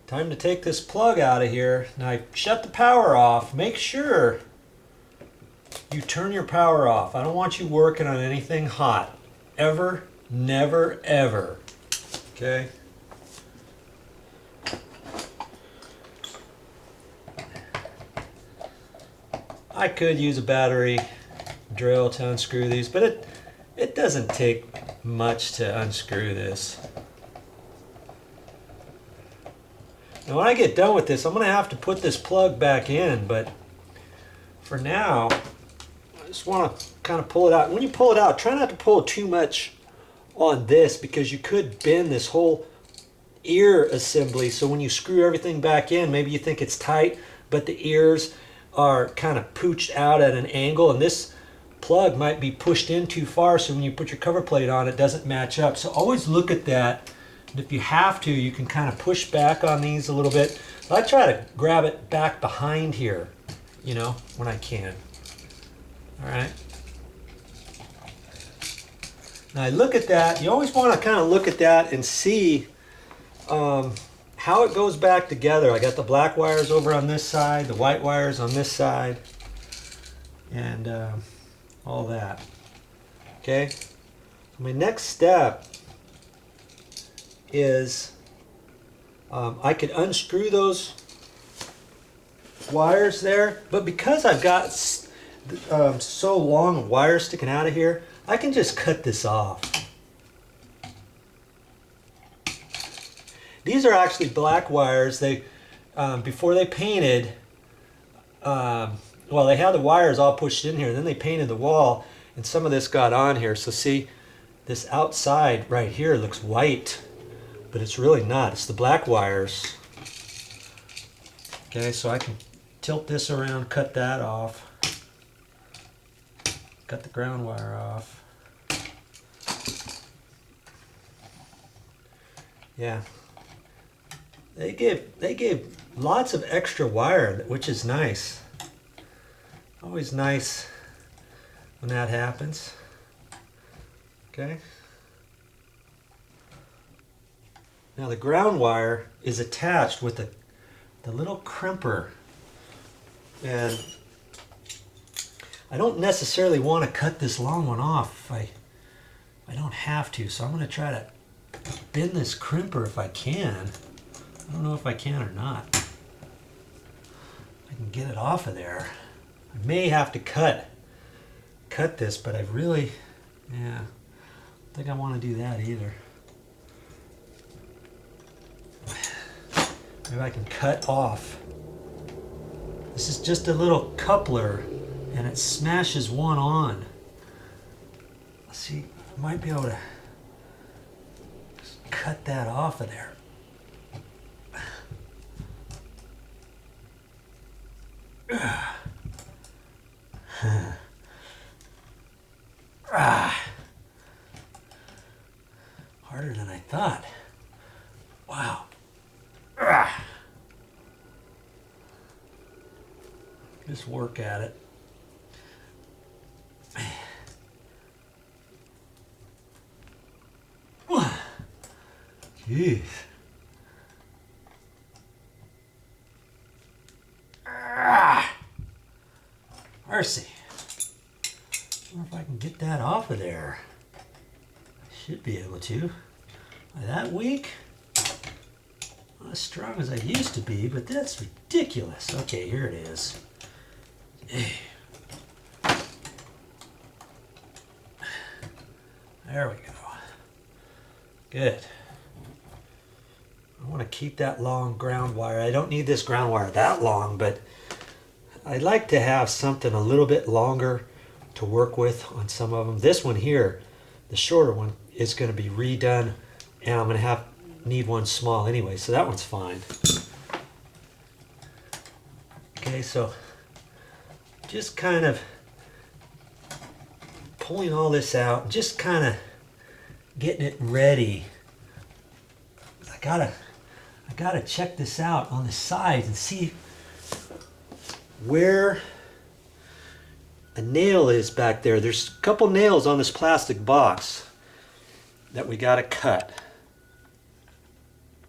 Time to take this plug out of here. Now I shut the power off. Make sure you turn your power off. I don't want you working on anything hot. Ever, never, ever. Okay? I could use a battery drill to unscrew these, but it doesn't take much to unscrew this. Now when I get done with this, I'm going to have to put this plug back in, but for now, I just want to kind of pull it out. When you pull it out, try not to pull too much on this because you could bend this whole ear assembly. So when you screw everything back in, maybe you think it's tight, but the ears are kind of pooched out at an angle, and this plug might be pushed in too far, so when you put your cover plate on, it doesn't match up. So always look at that. And if you have to, you can kind of push back on these a little bit. I try to grab it back behind here, you know, when I can. All right. Now I look at that. You always want to kind of look at that and see how it goes back together. I got the black wires over on this side, the white wires on this side, and all that. Okay. My next step is I could unscrew those wires there, but because I've got so long wires sticking out of here, I can just cut this off. These are actually black wires. They before they painted, well, they had the wires all pushed in here, and then they painted the wall, and some of this got on here. So see, this outside right here looks white, but it's really not. It's the black wires. Okay, so I can tilt this around, cut that off, cut the ground wire off. Yeah. They gave lots of extra wire, which is nice. Always nice when that happens. Okay. Now the ground wire is attached with the little crimper, and I don't necessarily want to cut this long one off if I don't have to, so I'm going to try to bend this crimper if I can. I don't know if I can or not. I can get it off of there. I may have to cut this, but I really, yeah, don't think I want to do that either. Maybe I can cut off. This is just a little coupler, and it smashes one on. Let's see, I might be able to just cut that off of there. Harder than I thought. Wow. Just work at it. Jeez. Mercy. I wonder if I can get that off of there. I should be able to. Am I that weak? Not as strong as I used to be, but that's ridiculous. Okay, here it is. There we go. Good. I want to keep that long ground wire. I don't need this ground wire that long, but I'd like to have something a little bit longer to work with on some of them. This one here, the shorter one, is going to be redone, and I'm going to need one small anyway, so that one's fine. Okay, so just kind of pulling all this out, just kind of getting it ready. I gotta check this out on the sides and see where a nail is back there. There's a couple nails on this plastic box that we gotta cut.